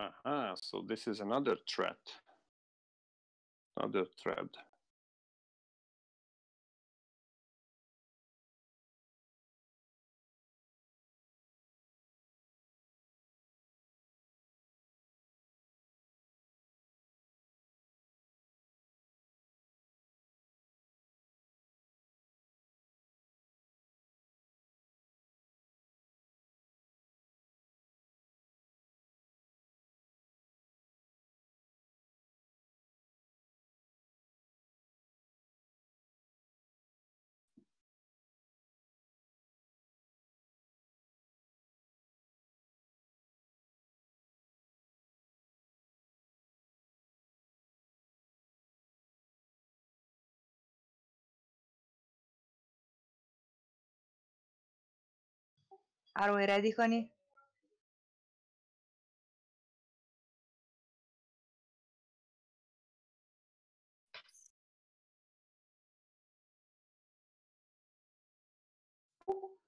Aha, so this is another thread. Another thread. Are we ready, honey?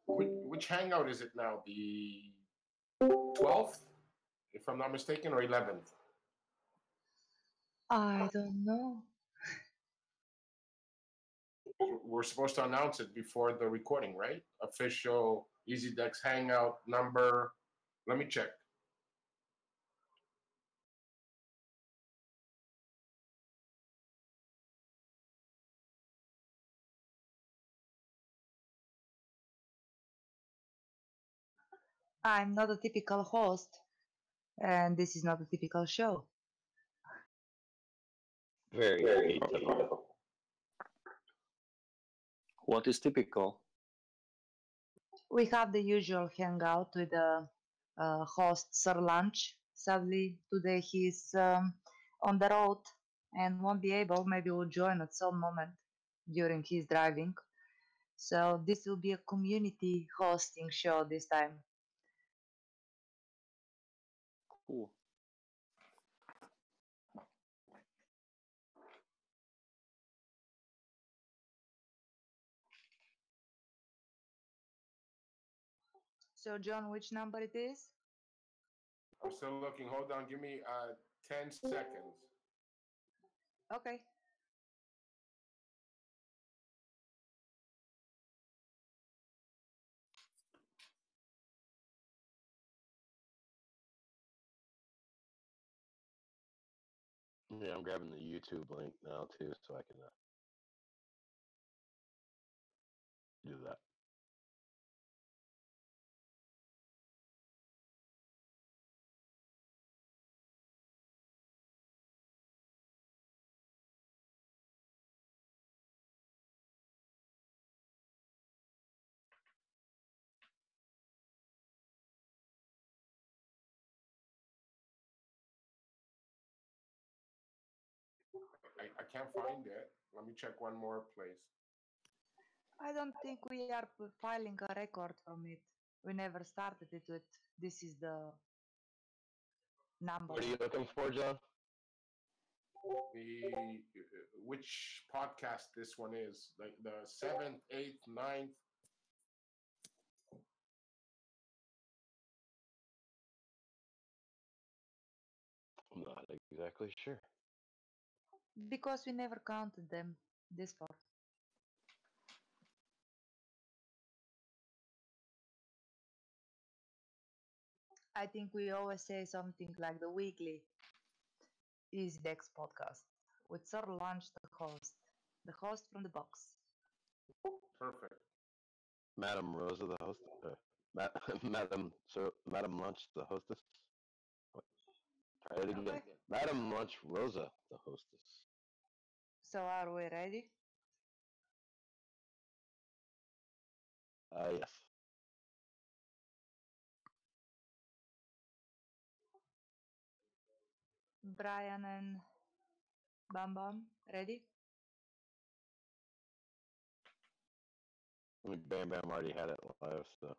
Which hangout is it now? The 12th, if I'm not mistaken, or 11th? I don't know. We're supposed to announce it before the recording, right? Official EasyDex hangout number. Let me check. I'm not a typical host, and this is not a typical show. Very atypical. What is typical? We have the usual hangout with the host, Sir Lunch. Sadly, today he's on the road and won't be able. Maybe will join at some moment during his driving. So this will be a community hosting show this time. Cool. So John, which number it is? I'm still looking. Hold on. Give me 10 seconds. Okay. Yeah, I'm grabbing the YouTube link now too, so I can do that. I can't find it. Let me check one more place. I don't think we are filing a record from it. We never started it with this is the number. What are you looking for, John? The which podcast this one is? Like the 7th, 8th, 9th. I'm not exactly sure. Because we never counted them this far. I think we always say something like the weekly EasyDex podcast with Sir Lunch, the host from the box. Perfect. Madam Rosa, the host. Madam Lunch, the hostess. What? Try it again. Okay. Madam Lunch Rosa, the hostess. So are we ready? Yes. Brian and Bam Bam, ready? I mean, Bam Bam already had it live, so.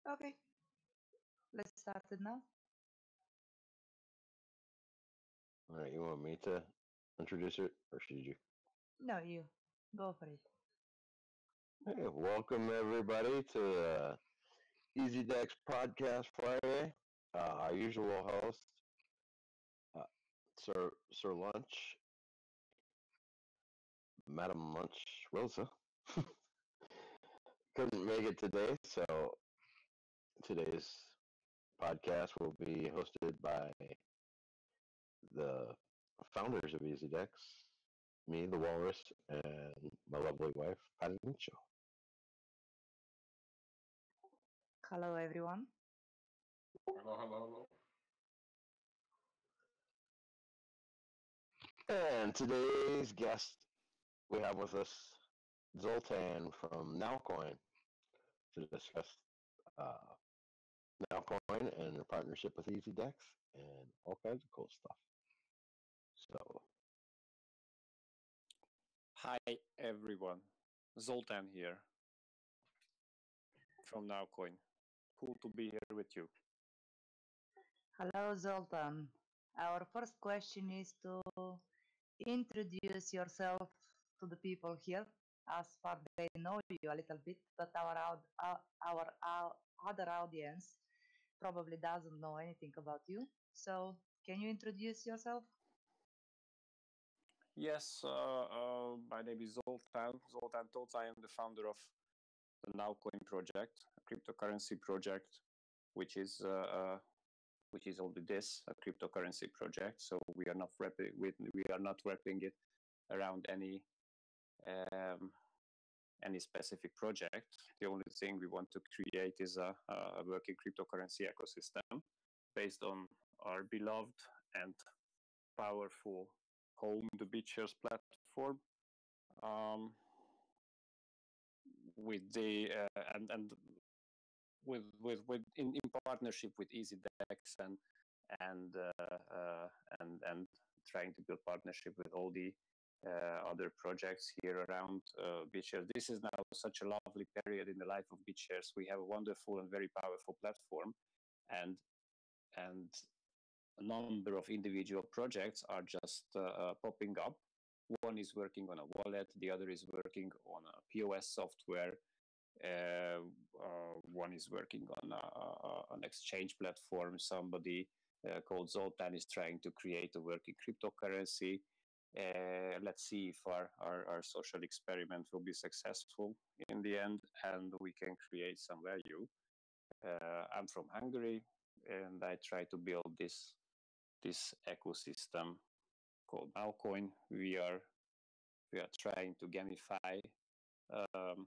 Okay. Let's start it now. All right, you want me to introduce it, or should you? No, you. Go for it. Hey, welcome everybody to EasyDex Podcast Friday. Our usual host, uh, Sir Lunch, Madam Lunch Rosa, couldn't make it today, so today's podcast will be hosted by the founders of EasyDex, me, the Walrus, and my lovely wife, Patelincho. Hello, everyone. Hello, hello, And today's guest we have with us Zoltan from Nowcoin to discuss uh, Nowcoin and their partnership with EasyDex and all kinds of cool stuff. So, Hi, everyone. Zoltan here from Nowcoin. Cool to be here with you. Hello, Zoltan. Our first question is to introduce yourself to the people here, as far they know you a little bit, but our other audience probably doesn't know anything about you. So, can you introduce yourself? Yes, my name is Zoltan. Zoltan Tots. I am the founder of the Nowcoin project, a cryptocurrency project, which is uh, which is only this, a cryptocurrency project. So we are not wrapping it around um, any specific project. The only thing we want to create is a working cryptocurrency ecosystem based on our beloved and powerful home, the BitShares platform, um, with the and in partnership with EasyDex and and trying to build partnership with all the other projects here around BitShares. This is now such a lovely period in the life of BitShares. We have a wonderful and very powerful platform, and and a number of individual projects are just popping up. One is working on a wallet, the other is working on a POS software, one is working on an exchange platform. Somebody called Zoltan is trying to create a working cryptocurrency. Let's see if our social experiment will be successful in the end and we can create some value. I'm from Hungary and I try to build this ecosystem called Nowcoin. We are trying to gamify um,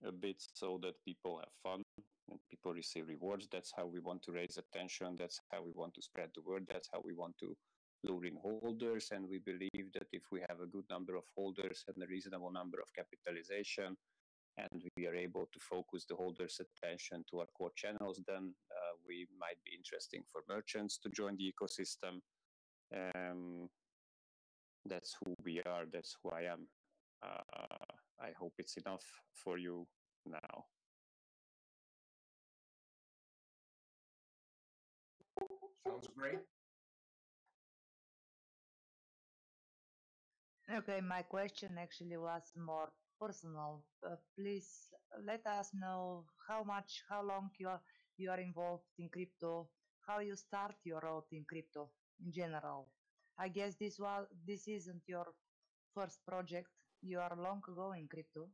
a bit so that people have fun and people receive rewards. That's how we want to raise attention. That's how we want to spread the word. That's how we want to lure in holders. And we believe that if we have a good number of holders and a reasonable number of capitalization, and we are able to focus the holders' attention to our core channels, then we might be interesting for merchants to join the ecosystem. Um, that's who we are. That's who I am. I hope it's enough for you now. Sounds great. Okay, my question actually was more personal. Please let us know how long you are involved in crypto, how you start your road in crypto in general. I guess this isn't your first project. You are long ago in crypto.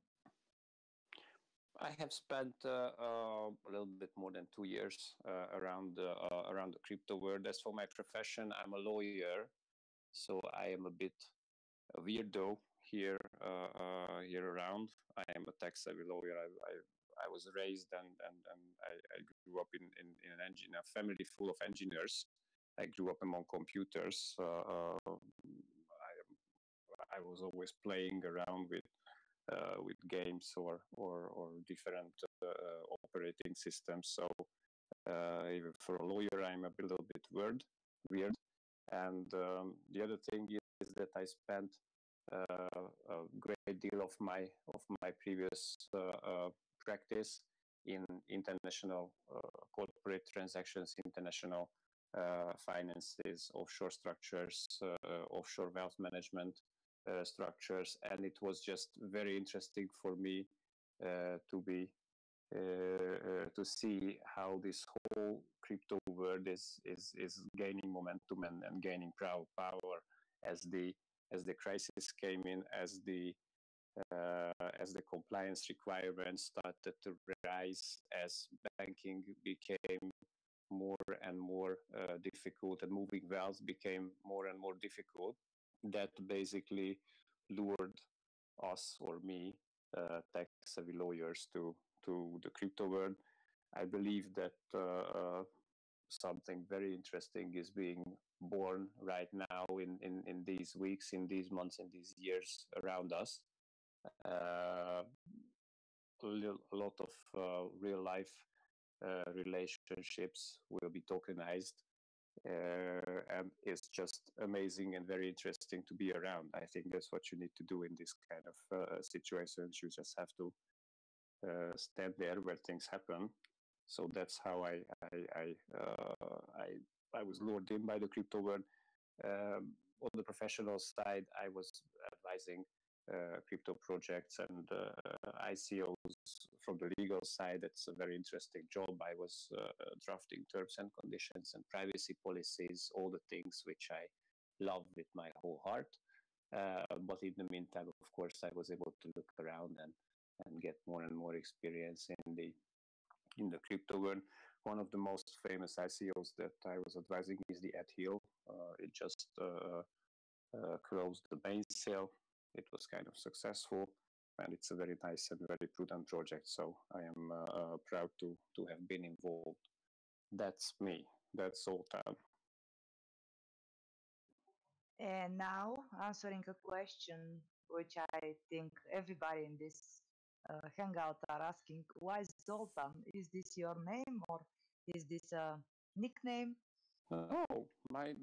I have spent a little bit more than 2 years around the crypto world. As for my profession, I'm a lawyer, so I am a bit a weirdo here around. I am a tech-savvy lawyer. I was raised and I grew up in a family full of engineers. I grew up among computers. I was always playing around with games or different operating systems. So even for a lawyer, I'm a little bit weird. And the other thing is that I spent a great deal of my previous practice in international corporate transactions, international finances, offshore structures, offshore wealth management structures, and it was just very interesting for me to be to see how this whole crypto world is gaining momentum and gaining power as the crisis came in, as the compliance requirements started to rise, as banking became more and more difficult, and moving wealth became more and more difficult. That basically lured us, or me, tech-savvy lawyers, to the crypto world. I believe that something very interesting is being born right now in these weeks, in these months, in these years around us. A lot of real life relationships will be tokenized, and it's just amazing and very interesting to be around. I think that's what you need to do in this kind of situations. You just have to stand there where things happen. So that's how I was lured in by the crypto world. On the professional side, I was advising crypto projects and ICOs. From the legal side, it's a very interesting job. I was drafting terms and conditions and privacy policies, all the things which I love with my whole heart. But in the meantime, of course, I was able to look around and get more and more experience in the crypto world. One of the most famous ICOs that I was advising is the Ethio. It just closed the main sale. It was kind of successful, and it's a very nice and very prudent project. So I am proud to have been involved. That's me. That's Zoltan. And now answering a question which I think everybody in this hangout are asking: why Zoltan? Is this your name, or is this a nickname? Oh, my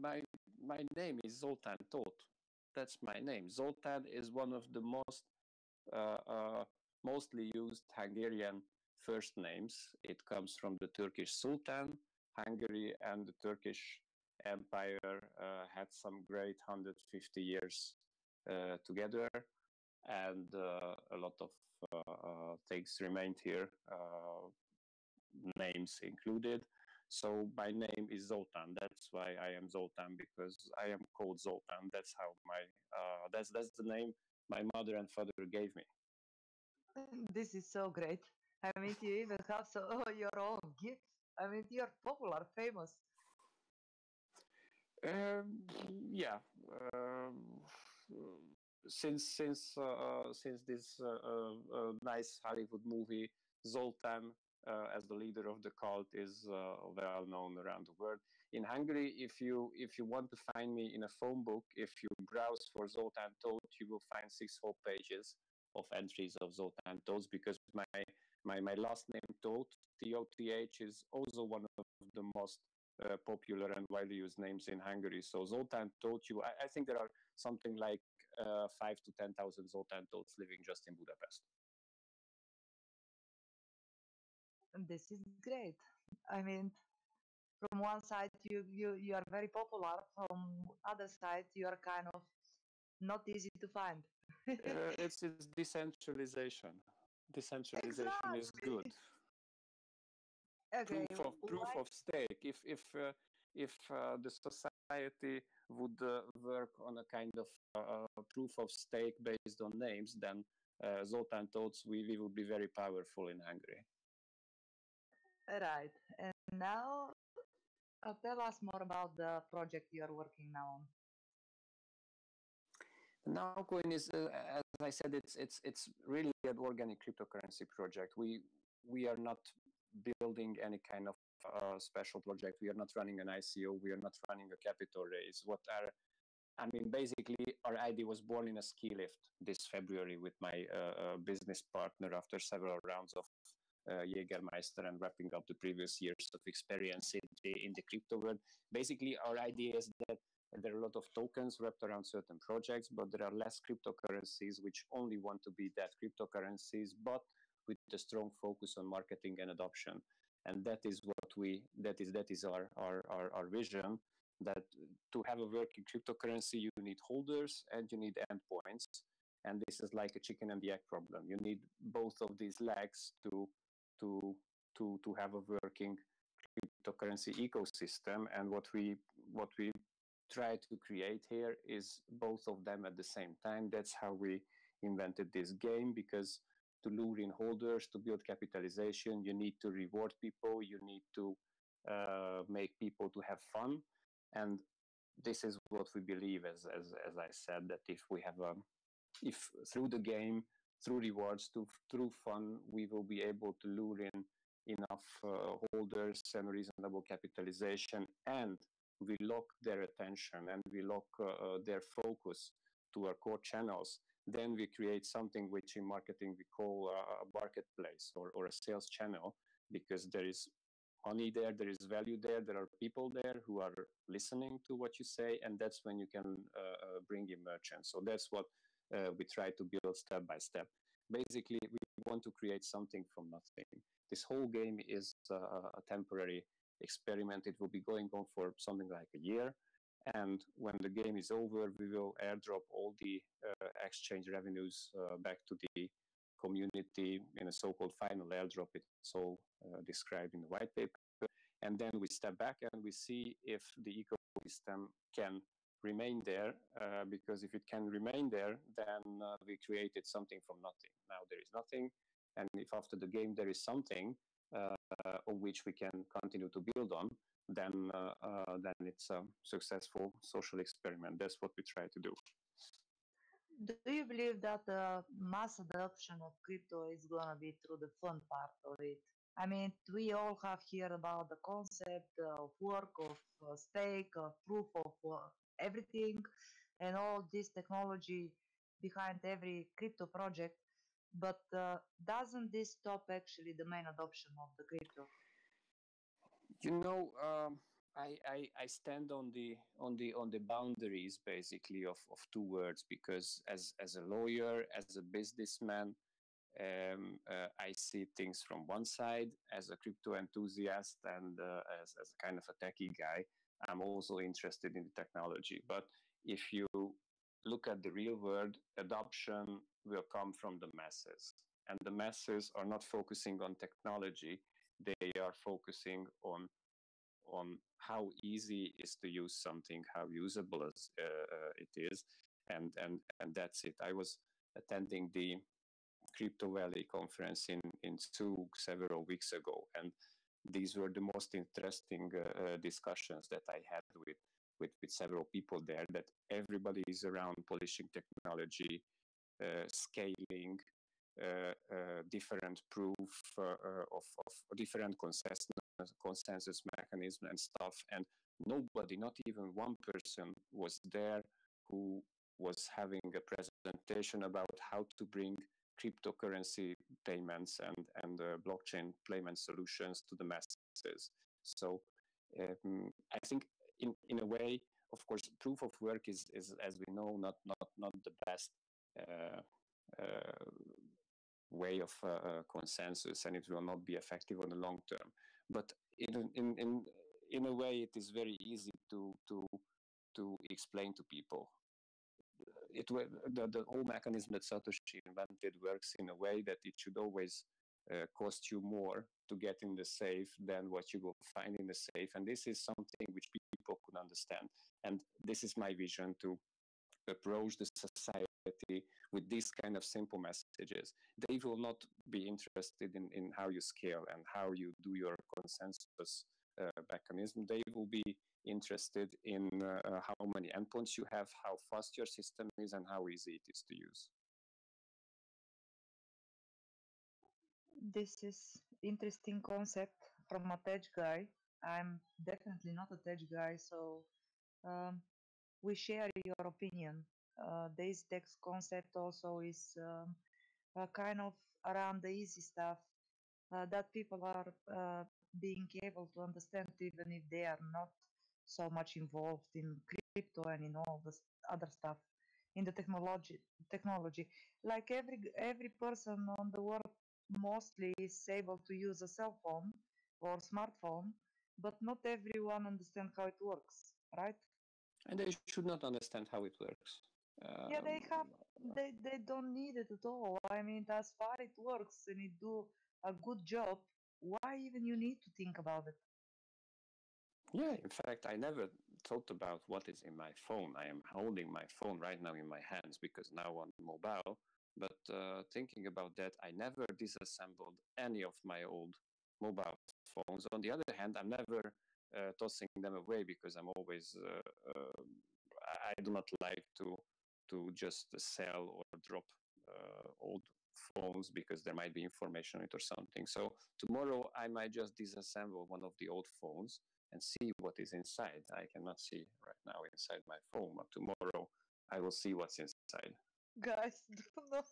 name is Zoltan Tot. That's my name. Zoltan is one of the mostly used Hungarian first names. It comes from the Turkish Sultan. Hungary and the Turkish Empire had some great 150 years together, and a lot of things remained here, names included. So my name is Zoltan. That's why I am Zoltan, because I am called Zoltan. That's how that's the name my mother and father gave me. This is so great. I mean, you even have your own gift. I mean, you're popular, famous. Yeah. Since this nice Hollywood movie, Zoltan, as the leader of the cult, is well known around the world. In Hungary, if you want to find me in a phone book, if you browse for Zoltan Tot, you will find 6 whole pages of entries of Zoltan Tots, because my last name Tot, T-O-T-H, is also one of the most popular and widely used names in Hungary. So Zoltan Tot, I think there are something like 5 to 10,000 Zoltan Tots living just in Budapest. This is great. I mean, from one side you are very popular, from other side you are kind of not easy to find. It's decentralization. Decentralization Exactly. is good. Okay. Proof of stake. If the society would work on a kind of proof of stake based on names, then Zoltan Tots, we would be very powerful in Hungary. Right. And now tell us more about the project you are working now on. Nowcoin is, as I said, it's really an organic cryptocurrency project. We are not building any kind of special project. We are not running an ICO. We are not running a capital raise. Basically, our idea was born in a ski lift this February with my business partner after several rounds of Jägermeister and wrapping up the previous years of experience in the crypto world. Basically, our idea is that there are a lot of tokens wrapped around certain projects, but there are less cryptocurrencies which only want to be that cryptocurrencies, but with a strong focus on marketing and adoption. And that is that is our vision, that to have a working cryptocurrency, you need holders and you need endpoints. And this is like a chicken and the egg problem. You need both of these legs to have a working cryptocurrency ecosystem. And what we try to create here is both of them at the same time. That's how we invented this game, because to lure in holders, to build capitalization, you need to reward people, you need to make people to have fun. And this is what we believe, as I said, that if we have if through the game, through rewards, through fun, we will be able to lure in enough holders and reasonable capitalization, and we lock their attention and we lock their focus to our core channels, then we create something which in marketing we call a marketplace or a sales channel, because there is money there, there is value there are people there who are listening to what you say, and that's when you can bring in merchants. So that's what we try to build step by step. Basically, we want to create something from nothing. This whole game is a temporary experiment. It will be going on for something like a year. And when the game is over, we will airdrop all the exchange revenues back to the community in a so-called final airdrop. It's all described in the white paper. And then we step back and we see if the ecosystem can remain there, because if it can remain there, then we created something from nothing. Now there is nothing, and if after the game there is something on which we can continue to build on, then it's a successful social experiment. That's what we try to do. Do you believe that the mass adoption of crypto is gonna be through the fun part of it? I mean, we all have heard about the concept of work, of stake, of proof of everything, and all this technology behind every crypto project. But doesn't this stop actually the main adoption of the crypto? You know, I stand on the boundaries basically of two words, because as a lawyer, as a businessman, I see things from one side. As a crypto enthusiast and as a kind of a techie guy, I'm also interested in the technology. But if you look at the real world, adoption will come from the masses. And the masses are not focusing on technology, they are focusing on how easy it is to use something, how usable it is, and that's it. I was attending the Crypto Valley conference in Zug several weeks ago, and these were the most interesting discussions that I had with several people there. That everybody is around polishing technology, scaling, different proof of different consensus mechanism and stuff, and nobody, not even one person, was there who was having a presentation about how to bring cryptocurrency payments and blockchain payment solutions to the masses. So I think in a way, of course, proof of work is as we know, not the best way of consensus, and it will not be effective on the long term. But in a way, it is very easy to explain to people. The whole mechanism that Satoshi invented works in a way that it should always cost you more to get in the safe than what you will find in the safe. And this is something which people could understand. And this is my vision, to approach the society with these kind of simple messages. They will not be interested in how you scale and how you do your consensus mechanism. They will be interested in how many endpoints you have, how fast your system is, and how easy it is to use. This is interesting concept from a tech guy. I'm definitely not a tech guy, so um, we share your opinion. The EasyDex concept also is kind of around the easy stuff that people are being able to understand, even if they are not so much involved in crypto and in all the other stuff in the technology. Like every person on the world mostly is able to use a cell phone or smartphone, but not everyone understands how it works, right? And they should not understand how it works. Yeah, they don't need it at all. I mean, as far it works and it do a good job, why even you need to think about it? Yeah, in fact, I never thought about what is in my phone. I am holding my phone right now in my hands because now on mobile. But thinking about that, I never disassembled any of my old mobile phones. On the other hand, I'm never tossing them away because I'm always I do not like to just sell or drop old phones because there might be information on it or something. So tomorrow I might just disassemble one of the old phones and see what is inside. I cannot see right now inside my phone, but tomorrow I will see what's inside. Guys, do not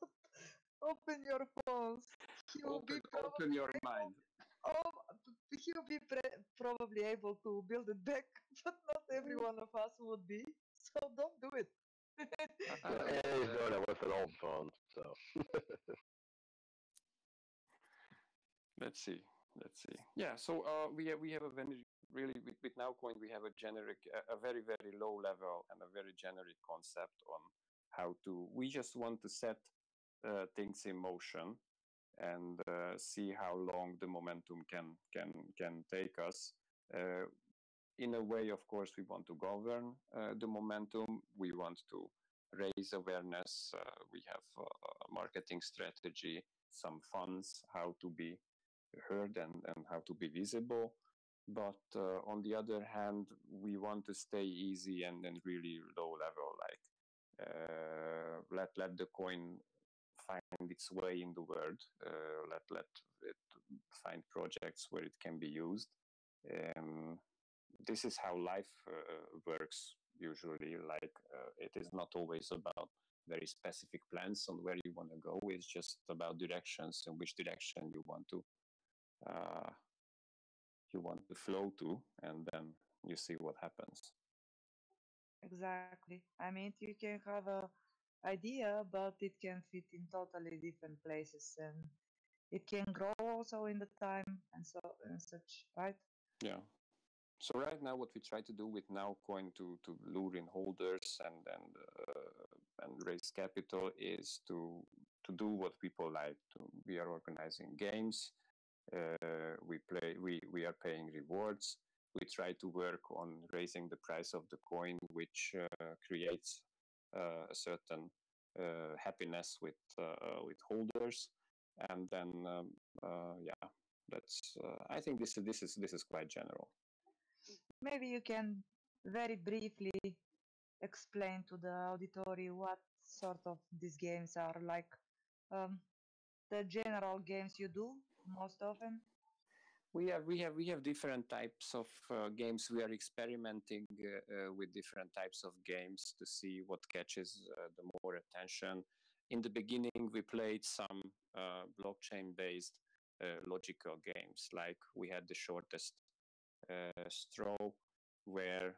open your phones. He will be Open your mind. Oh, he'll be probably able to build it back, but not every one of us would be. So don't do it. Yeah, he's doing it with an old phone, so. Let's see. Yeah. So we have a very really with Nowcoin we have a generic, a very very low level and a very generic concept on how to. We just want to set things in motion and see how long the momentum can take us. Uh, in a way, of course, we want to govern the momentum. We want to raise awareness. We have a marketing strategy, some funds, how to be heard and how to be visible. But on the other hand, we want to stay easy and really low level, like let the coin find its way in the world. Let it find projects where it can be used. Um, this is how life works usually. Like it is not always about very specific plans on where you want to go. It's just about directions and which direction uh, you want to flow to, and then you see what happens. Exactly. I mean, you can have a idea, but it can fit in totally different places, and it can grow also in the time and such, right? Yeah. So right now, what we try to do with Nowcoin to lure in holders and raise capital is to do what people like. We are organizing games. We are paying rewards. We try to work on raising the price of the coin, which creates a certain happiness with holders. And then yeah, that's I think this is quite general. Maybe you can very briefly explain to the auditory what sort of these games are like, um, the general games you do most often. We have different types of games. We are experimenting with different types of games to see what catches the more attention. In the beginning, we played some blockchain-based logical games, like we had the shortest straw, where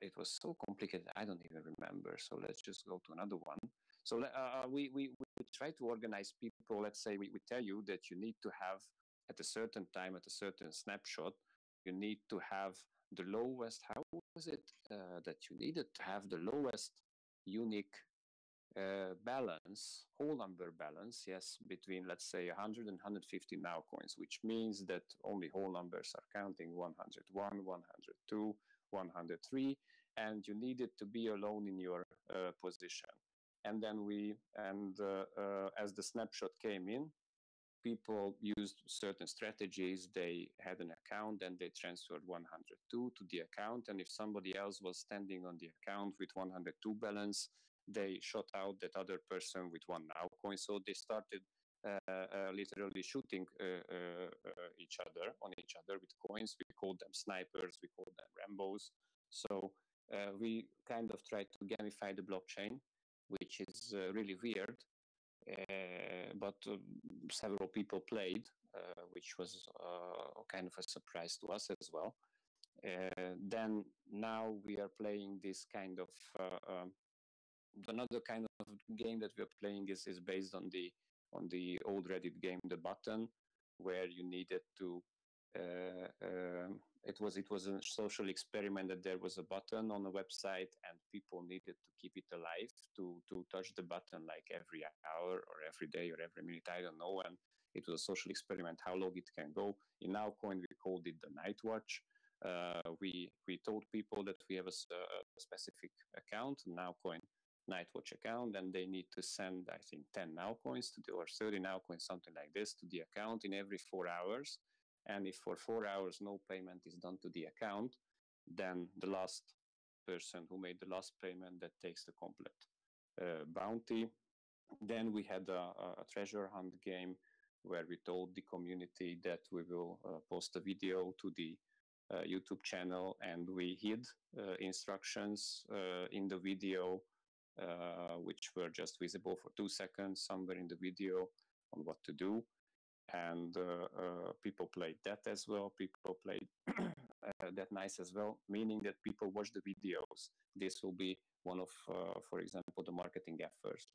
it was so complicated. I don't even remember. So let's just go to another one. So we try to organize people. Let's say we tell you that you need to have at a certain time, at a certain snapshot, you need to have the lowest. How was it that you needed to have the lowest unique balance, whole number balance, yes, between let's say 100 and 150 now coins, which means that only whole numbers are counting 101, 102, 103, and you needed to be alone in your position. And then as the snapshot came in, people used certain strategies. They had an account and they transferred 102 to the account. And if somebody else was standing on the account with 102 balance, they shot out that other person with one now coin. So they started literally shooting each other with coins. We called them snipers, we called them Rambos. So we kind of tried to gamify the blockchain, which is really weird. But several people played, which was kind of a surprise to us as well. Then now we are playing this kind of another kind of game that we are playing is based on the old Reddit game, The Button, where you needed to it was a social experiment that there was a button on the website and people needed to keep it alive to touch the button like every hour or every day or every minute, I don't know. And it was a social experiment how long it can go. In Nowcoin we called it the night watch. We told people that we have a specific account, Nowcoin night watch account, and they need to send, I think, 10 Nowcoins or 30 Nowcoins, something like this, to the account in every 4 hours. And if for 4 hours no payment is done to the account, then the last person who made the last payment that takes the complete bounty. Then we had a treasure hunt game where we told the community that we will post a video to the YouTube channel, and we hid instructions in the video which were just visible for 2 seconds somewhere in the video on what to do. And people played that as well. People played that nice as well, meaning that people watch the videos. This will be one of, for example, the marketing efforts.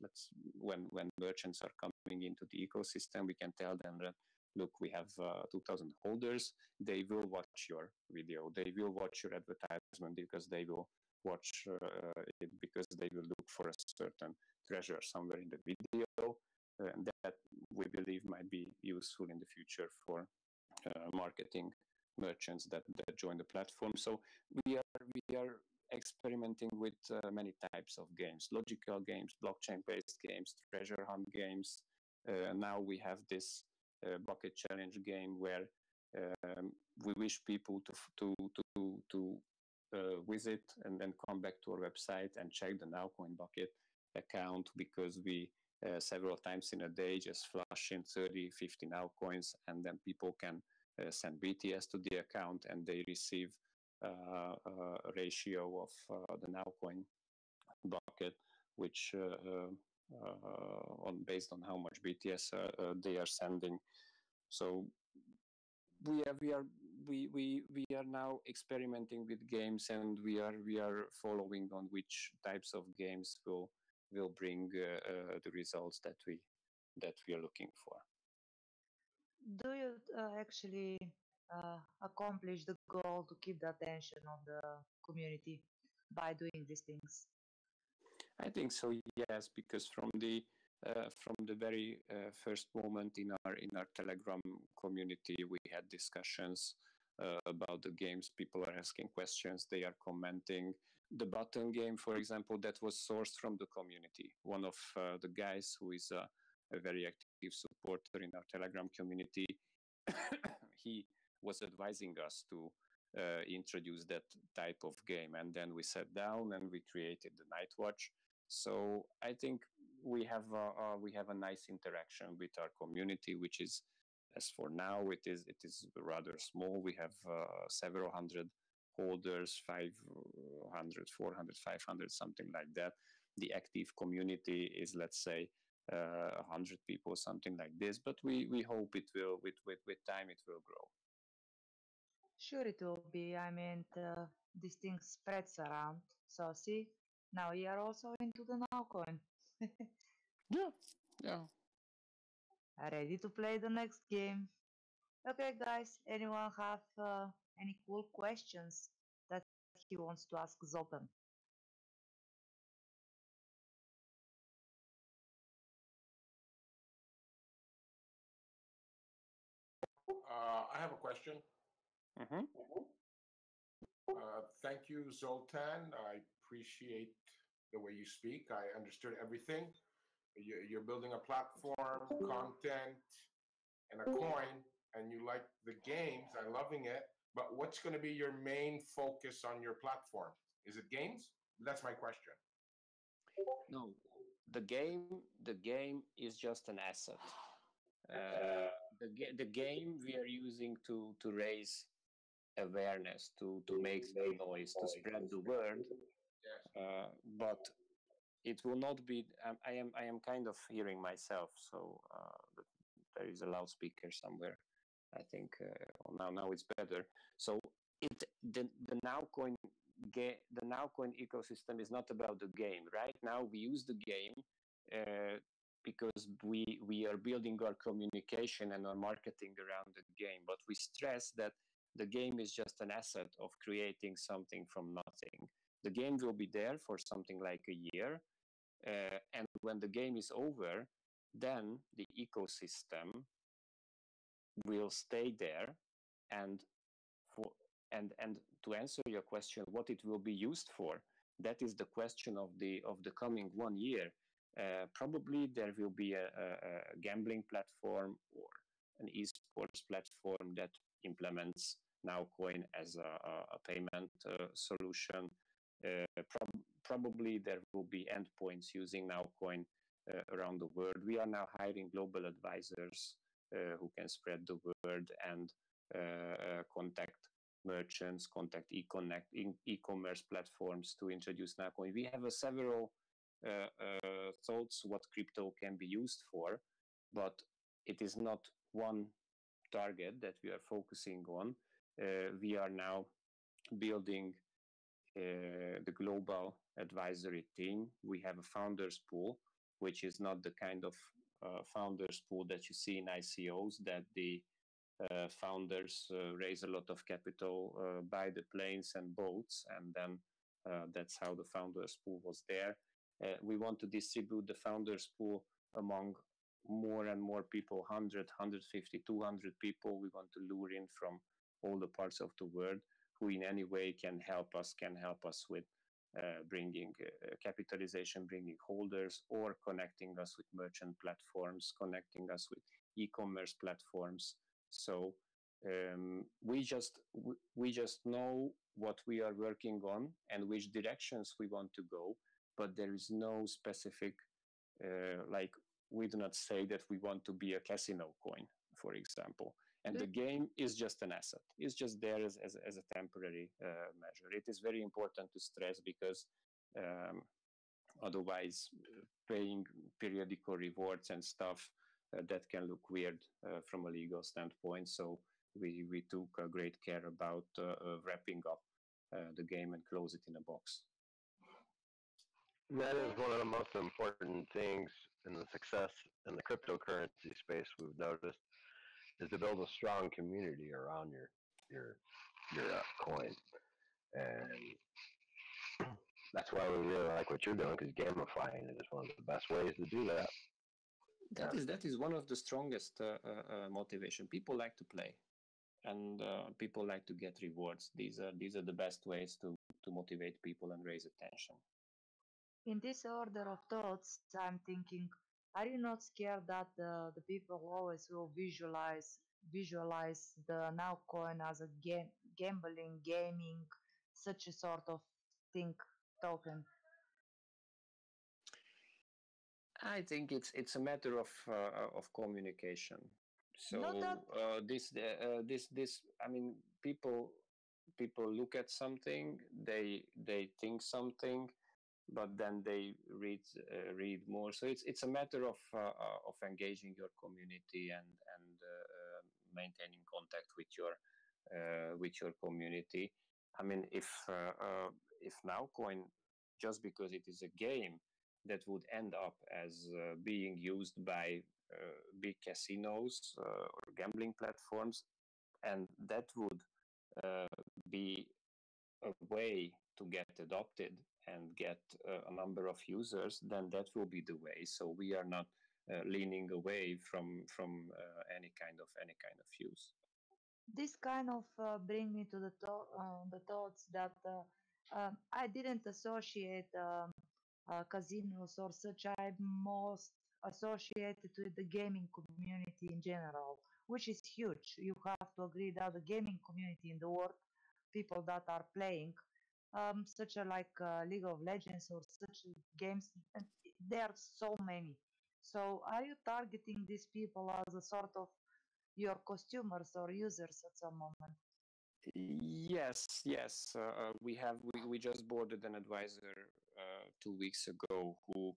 When merchants are coming into the ecosystem, we can tell them that, look, we have 2,000 holders. They will watch your video. They will watch your advertisement because they will watch it because they will look for a certain treasure somewhere in the video. And that we believe might be useful in the future for marketing merchants that join the platform. So we are experimenting with many types of games: logical games, blockchain-based games, treasure hunt games. Now we have this bucket challenge game where we wish people to visit and then come back to our website and check the Nowcoin bucket account, because we several times in a day just flush in 30, 50 Nowcoins, and then people can send BTS to the account and they receive a ratio of the Nowcoin bucket, which based on how much BTS they are sending. So we are now experimenting with games, and we are following on which types of games will bring the results that we are looking for. Do you actually accomplish the goal to keep the attention of the community by doing these things? I think so, yes, because from the very first moment in our Telegram community, we had discussions about the games. People are asking questions, they are commenting. The button game, for example, that was sourced from the community. One of the guys who is a very active supporter in our Telegram community, he was advising us to introduce that type of game, and then we sat down and we created the Night Watch. So I think we have a nice interaction with our community, which is, as for now, it is rather small. We have several hundred holders, 500, 400, 500, something like that. The active community is, let's say, 100 people, something like this. But we hope it will, with time, it will grow. Sure, it will be. I mean, this thing spreads around. So see, now you are also into the Nowcoin. Yeah. Ready to play the next game? Okay, guys, anyone have any cool questions that he wants to ask Zoltan? I have a question. Mm-hmm. Thank you, Zoltan. I appreciate the way you speak. I understood everything. You're building a platform, content, and a coin, and you like the games. I'm loving it. But what's going to be your main focus on your platform? Is it games? That's my question. No, the game is just an asset. The game we are using to raise awareness, to make some noise, to spread the word. Yes. But it will not be. I am kind of hearing myself, so there is a loudspeaker somewhere. I think now it's better. So the Nowcoin the Nowcoin ecosystem is not about the game. Right now we use the game because we are building our communication and our marketing around the game, but we stress that the game is just an asset of creating something from nothing. The game will be there for something like a year, and when the game is over, then the ecosystem will stay there, and for and to answer your question, what it will be used for, that is the question of the coming 1 year. Probably there will be a gambling platform or an esports platform that implements Nowcoin as a payment solution. Probably there will be endpoints using Nowcoin around the world. We are now hiring global advisors who can spread the word and contact merchants, contact e-commerce platforms to introduce Nowcoin. We have several thoughts what crypto can be used for, but it is not one target that we are focusing on. We are now building the global advisory team. We have a founders pool, which is not the kind of founders pool that you see in ICOs, that the founders raise a lot of capital, buy the planes and boats, and then that's how the founders pool was there. We want to distribute the founders pool among more and more people, 100, 150, 200 people. We want to lure in from all the parts of the world who in any way can help us with bringing capitalization, bringing holders, or connecting us with merchant platforms, connecting us with e-commerce platforms. So we just know what we are working on and which directions we want to go, but there is no specific, like we do not say that we want to be a casino coin, for example. And the game is just an asset. It's just there as a temporary measure. It is very important to stress because otherwise paying periodical rewards and stuff, that can look weird from a legal standpoint. So we took great care about wrapping up the game and close it in a box. That is one of the most important things in the success in the cryptocurrency space we've noticed, is to build a strong community around your coin, and that's why we really like what you're doing, because gamifying it is one of the best ways to do that. That is one of the strongest motivation. People like to play, and people like to get rewards. These are the best ways to motivate people and raise attention. In this order of thoughts, I'm thinking, are you not scared that the people always will visualize the now coin as a gambling, gaming, such a sort of thing token? I think it's a matter of communication. So this I mean, people look at something, they think something, but then they read more. So it's a matter of engaging your community and maintaining contact with your community. I mean, if Nowcoin, just because it is a game, that would end up as being used by big casinos or gambling platforms, and that would be a way to get adopted and get a number of users, then that will be the way. So we are not leaning away from any kind of use. This kind of bring me to the thoughts that I didn't associate casinos or such. I'm most associated with the gaming community in general, which is huge. You have to agree that the gaming community in the world, people that are playing, such a like League of Legends or such games, and there are so many. So, are you targeting these people as a sort of your customers or users at some moment? Yes. We just boarded an advisor 2 weeks ago who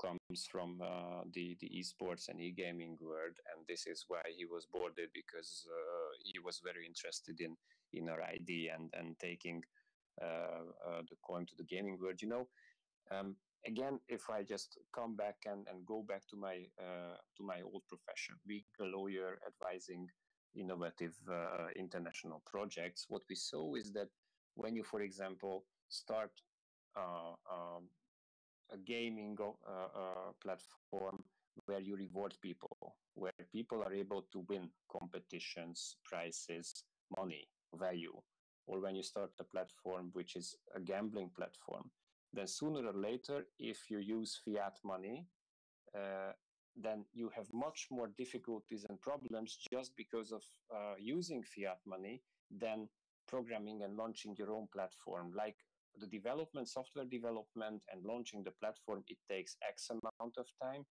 comes from the esports and e-gaming world, and this is why he was boarded, because he was very interested in our idea and taking the coin to the gaming world. again, if I just come back and go back to my old profession, being a lawyer advising innovative international projects, what we saw is that when you, for example, start uh, um, a gaming platform where you reward people, where people are able to win competitions, prizes, money, value, or when you start a platform which is a gambling platform, then sooner or later, if you use fiat money, uh, then you have much more difficulties and problems just because of using fiat money than programming and launching your own platform. Like the development, software development, and launching the platform, it takes X amount of time.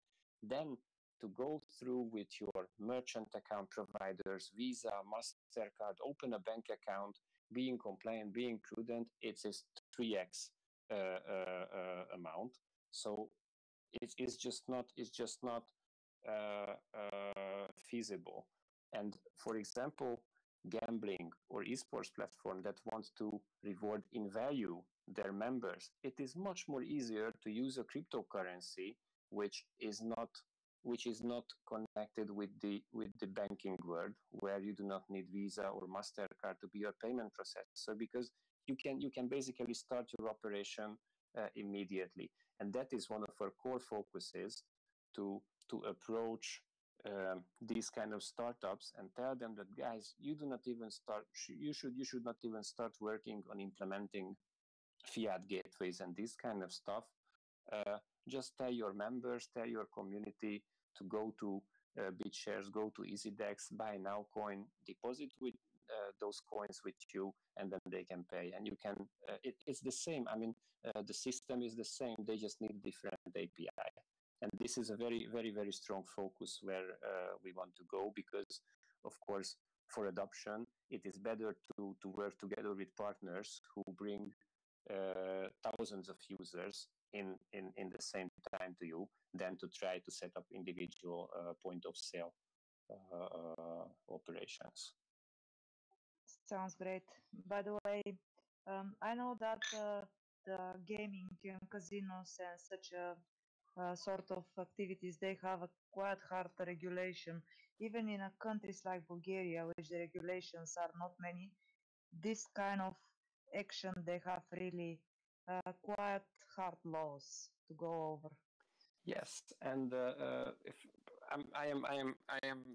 Then to go through with your merchant account providers, Visa, MasterCard, open a bank account, being compliant, being prudent, it's a 3x amount. So it's just not feasible. And for example, gambling or esports platform that wants to reward in value their members, it is much more easier to use a cryptocurrency which is not connected with the banking world, where you do not need Visa or Mastercard to be your payment processor, because you can basically start your operation immediately. And that is one of our core focuses, to approach these kind of startups and tell them that, guys, you should not even start working on implementing fiat gateways and this kind of stuff. Just tell your members, tell your community to go to BitShares, go to EasyDex, buy Nowcoin, deposit with those coins with you, and then they can pay. And you can, it's the same. I mean, the system is the same. They just need a different API. And this is a very, very, very strong focus where we want to go, because, of course, for adoption, it is better to work together with partners who bring thousands of users in the same time to you, than to try to set up individual point of sale operations. Sounds great. By the way, I know that the gaming and casinos and such sort of activities, they have a quite hard regulation. Even in countries like Bulgaria, which the regulations are not many, this kind of action, they have really quite hard laws to go over. Yes, and if I am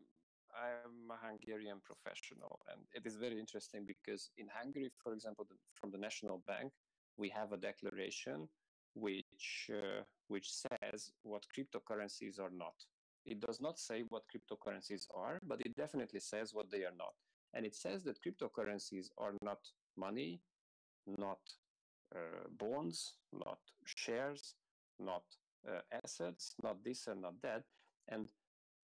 a Hungarian professional, and it is very interesting because in Hungary, for example, from the National Bank, we have a declaration which says what cryptocurrencies are not. It does not say what cryptocurrencies are, but it definitely says what they are not. And it says that cryptocurrencies are not money, not bonds, not shares, not assets, not this and not that. And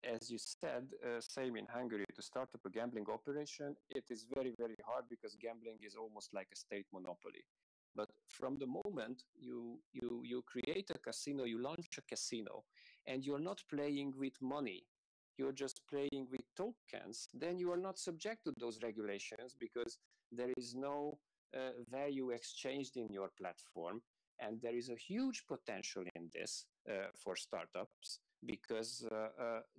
as you said, same in Hungary, to start up a gambling operation, it is very, very hard, because gambling is almost like a state monopoly. But from the moment you create a casino, you launch a casino, and you're not playing with money, you're just playing with tokens, then you are not subject to those regulations, because there is no value exchanged in your platform. And there is a huge potential in this for startups, because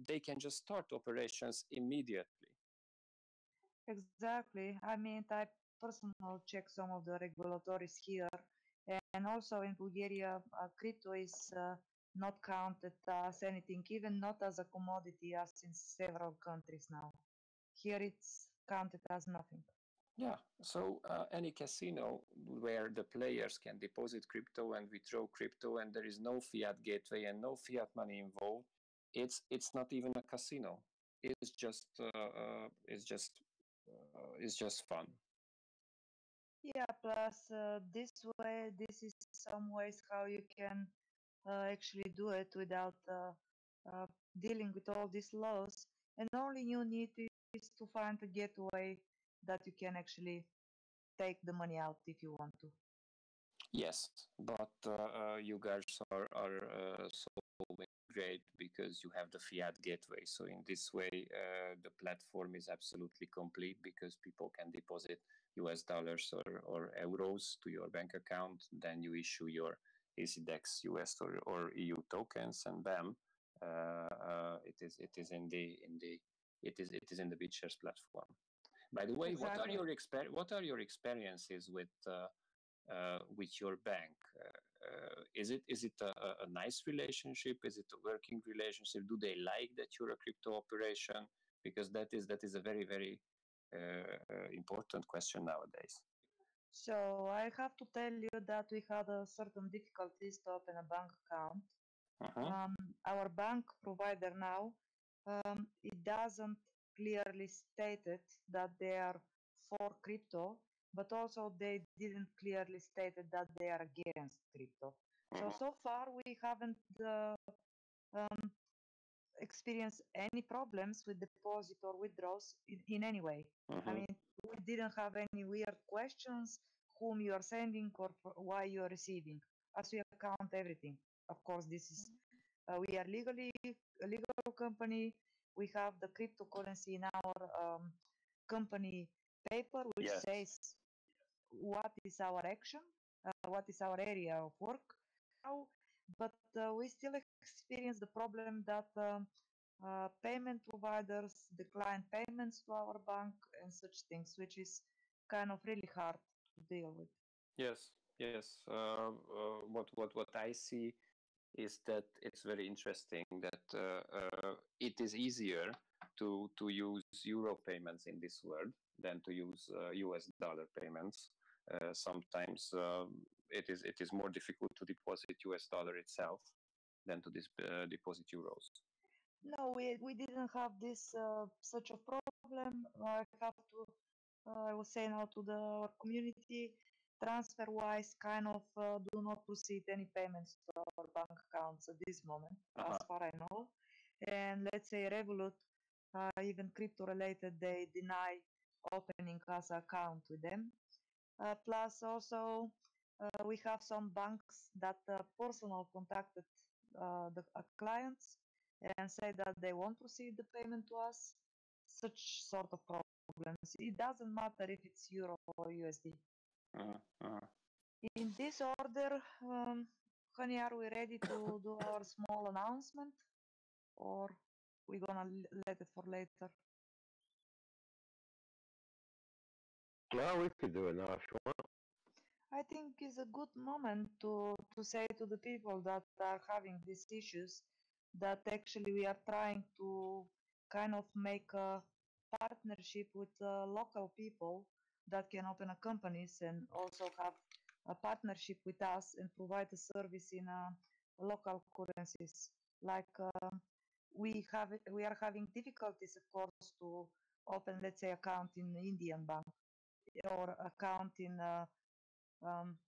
they can just start operations immediately. Exactly. I mean, I personal check some of the regulatories here, and also in Bulgaria, crypto is not counted as anything, even not as a commodity, as in several countries now. Here it's counted as nothing. Yeah, so any casino where the players can deposit crypto and withdraw crypto, and there is no fiat gateway and no fiat money involved, it's not even a casino. It's just it's just fun. Yeah, plus this way, this is some ways how you can actually do it without uh, dealing with all these laws. And only you need is to find a gateway that you can actually take the money out if you want to. Yes, but you guys are so great, because you have the fiat gateway. So in this way, the platform is absolutely complete, because people can deposit US dollars or euros to your bank account. Then you issue your EasyDex US or EU tokens, and bam, it is in the BitShares platform. By the way, Exactly. what are your experiences with your bank? Is it a nice relationship? Is it a working relationship? Do they like that you're a crypto operation? Because that is a very important question nowadays. So I have to tell you that we had certain difficulties to open a bank account. Uh-huh. Our bank provider now, it doesn't clearly stated that they are for crypto, but also they didn't clearly stated that they are against crypto. So far we haven't um, experienced any problems with deposit or withdrawals in any way. I Uh-huh. mean, we didn't have any weird questions, whom you are sending or why you are receiving, as we account everything. Of course, this is we are legally a legal company. We have the cryptocurrency in our company paper, which Yes. says what is our action, what is our area of work now. But we still experience the problem that payment providers decline payments to our bank and such things, which is kind of really hard to deal with. Yes. Yes. What I see is that it's very interesting that it is easier to use euro payments in this world than to use US dollar payments. Sometimes it is more difficult to deposit US dollar itself than to deposit euros. No, we didn't have this such a problem. I have to, I will say now to the our community, transfer wise, kind of do not proceed any payments to our bank accounts at this moment, as Uh-huh. far I know. And let's say Revolut, even crypto related, they deny opening as account with them. Plus, also, we have some banks that personal contacted the clients and say that they won't proceed the payment to us. Such sort of problems. It doesn't matter if it's euro or USD. Uh-huh. Uh-huh. In this order, honey, are we ready to do our small announcement, or we gonna let it for later? Well, we could do it now if you want. I think it's a good moment to say to the people that are having these issues that actually we are trying to kind of make a partnership with local people that can open a companies and also have a partnership with us and provide a service in local currencies. Like we are having difficulties, of course, to open, let's say, account in Indian bank or account in um,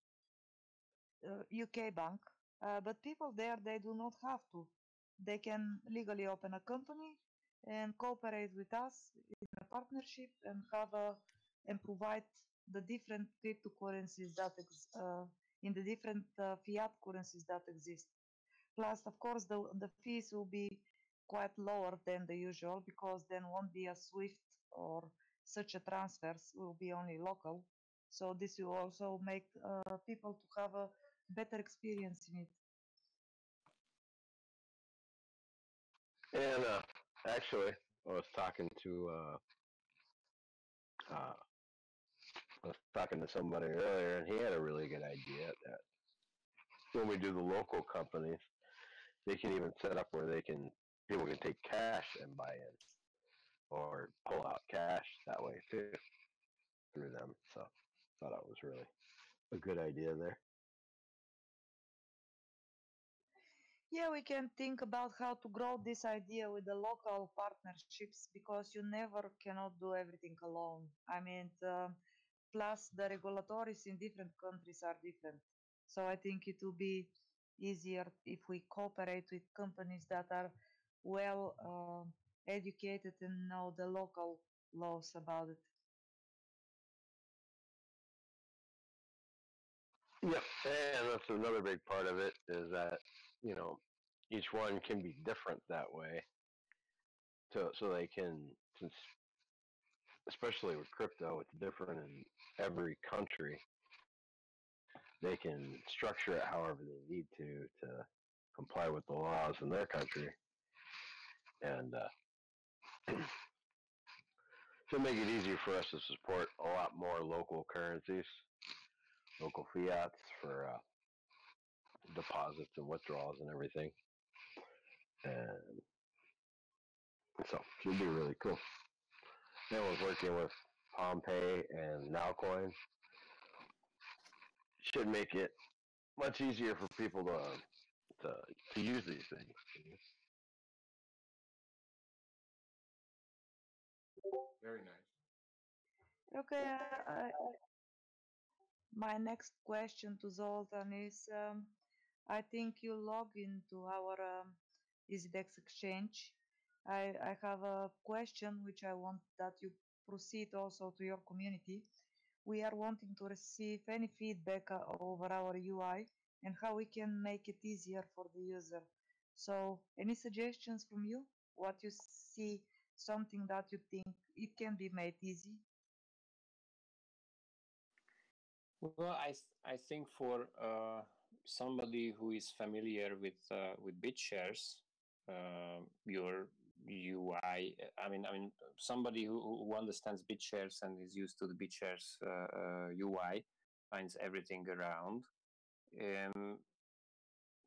UK bank, but people there they do not have to. They can legally open a company and cooperate with us in a partnership and have and provide the different cryptocurrencies that in the different fiat currencies that exist. Plus, of course, the fees will be quite lower than the usual because then won't be a SWIFT or such a transfers will be only local. So this will also make people to have a better experience in it. And actually, I was talking to I was talking to somebody earlier, and he had a really good idea that when we do the local companies, they can even set up where people can take cash and buy in or pull out cash that way too through them. So I thought it was really a good idea there. Yeah, we can think about how to grow this idea with the local partnerships because you never cannot do everything alone. I mean, plus the regulatories in different countries are different. So I think it will be easier if we cooperate with companies that are well educated and know the local laws about it. Yep, and that's another big part of it is that you know each one can be different that way, so they can, since especially with crypto, it's different in every country. they can structure it however they need to comply with the laws in their country, and should make it easier for us to support a lot more local currencies, local fiats for deposits and withdrawals and everything. And so should be really cool. Then we're working with Pompey and Nowcoin. Should make it much easier for people to, to use these things. Very nice. Okay, my next question to Zoltan is I think you log into our EasyDex exchange. I have a question which I want that you proceed also to your community. We are wanting to receive any feedback over our UI and how we can make it easier for the user. So, any suggestions from you? What you see, something that you think it can be made easy? Well, I think for somebody who is familiar with BitShares, your UI. I mean, somebody who understands BitShares and is used to the BitShares UI finds everything around. Um,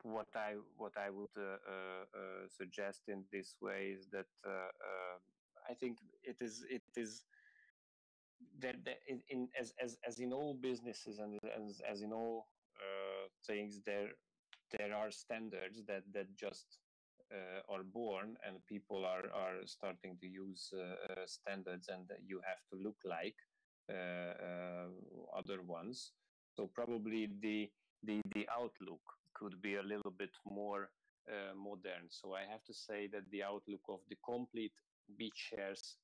what I would suggest in this way is that I think it is that as in all businesses and as in all things, there are standards that just are born, and people are starting to use standards, and that you have to look like other ones. So probably the outlook could be a little bit more modern. So I have to say that the outlook of the complete BitShares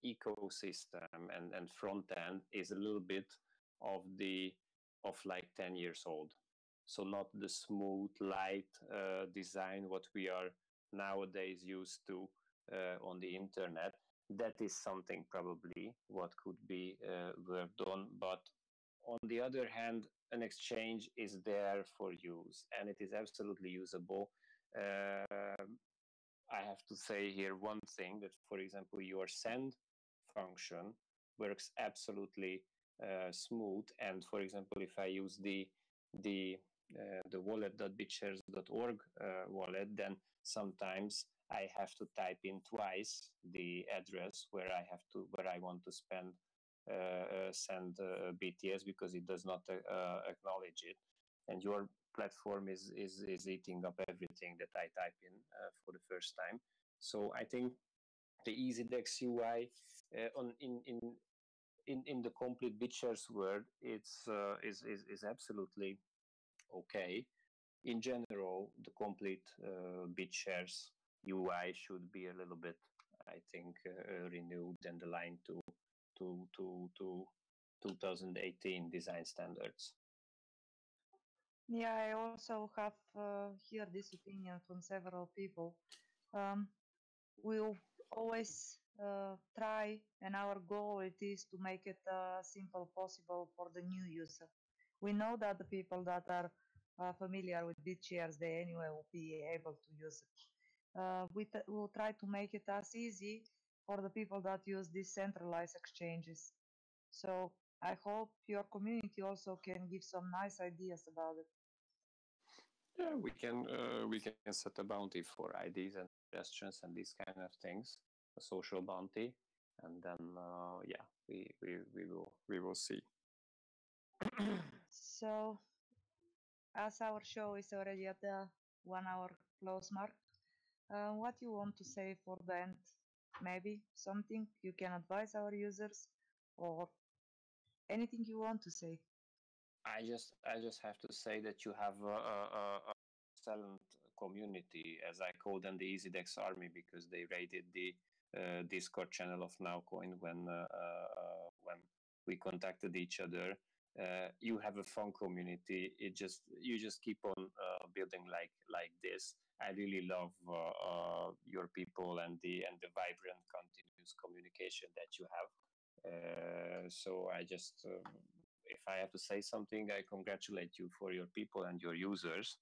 ecosystem and front end is a little bit of like 10 years old. So not the smooth light design what we are nowadays used to on the internet. That is something probably what could be worked on. But on the other hand, an exchange is there for use, and it is absolutely usable. uh, I have to say here one thing, that, for example, your send function works absolutely smooth. And for example, if I use the wallet.bitshares.org wallet, then sometimes I have to type in twice the address where I want to send BTS, because it does not acknowledge it. And your platform is eating up everything that I type in for the first time. So I think the EasyDex UI on in the complete BitShares world, it's is absolutely okay. In general, the complete BitShares UI should be a little bit, I think, renewed and aligned to 2018 design standards. Yeah, I also have heard this opinion from several people. Um, we'll always try, and our goal it is to make it simple possible for the new user. We know that the people that are familiar with BitShares, they anyway will be able to use it. We'll try to make it as easy for the people that use decentralized exchanges. So I hope your community also can give some nice ideas about it. Yeah, we can set a bounty for IDs and suggestions and these kind of things, a social bounty, and then yeah, we will see. So as our show is already at the 1 hour close mark, what you want to say for the end? Maybe something you can advise our users, or anything you want to say. I just have to say that you have a excellent community, as I call them, the EasyDex army, because they raided the Discord channel of Nowcoin when we contacted each other. You have a fun community. You just keep on building like this. I really love your people and the vibrant continuous communication that you have. So I just if I have to say something, I congratulate you for your people and your users.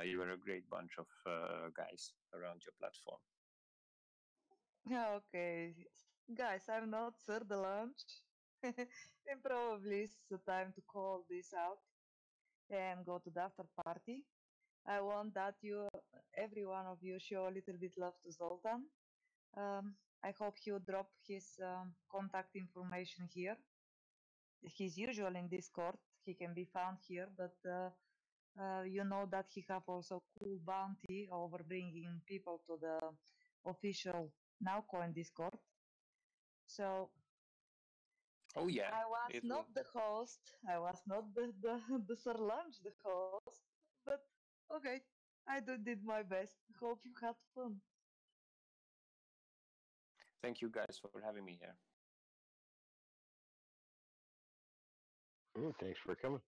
You are a great bunch of guys around your platform. Okay, guys, I'm not Sir the lunch. And probably it's the time to call this out and go to the after party. I want that every one of you, show a little bit love to Zoltan. I hope he'll drop his contact information here. He's usual in Discord. He can be found here, but you know that he have also cool bounty over bringing people to the official Nowcoin Discord. So Oh yeah, I was not the host. I was not the Sir Lunch, the host. But okay, I did my best. Hope you had fun. Thank you guys for having me here. Thanks for coming.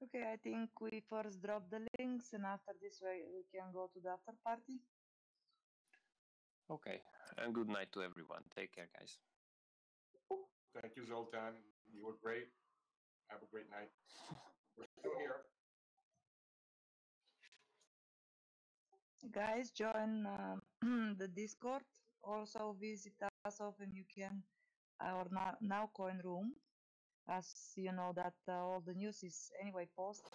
Okay, I think we first drop the links, and after this we can go to the after party. Okay, and good night to everyone. Take care, guys. Thank you, Zoltan. You were great. Have a great night. We're still here. Guys, join the Discord. Also visit us often you can our Nowcoin room, as you know that all the news is anyway posted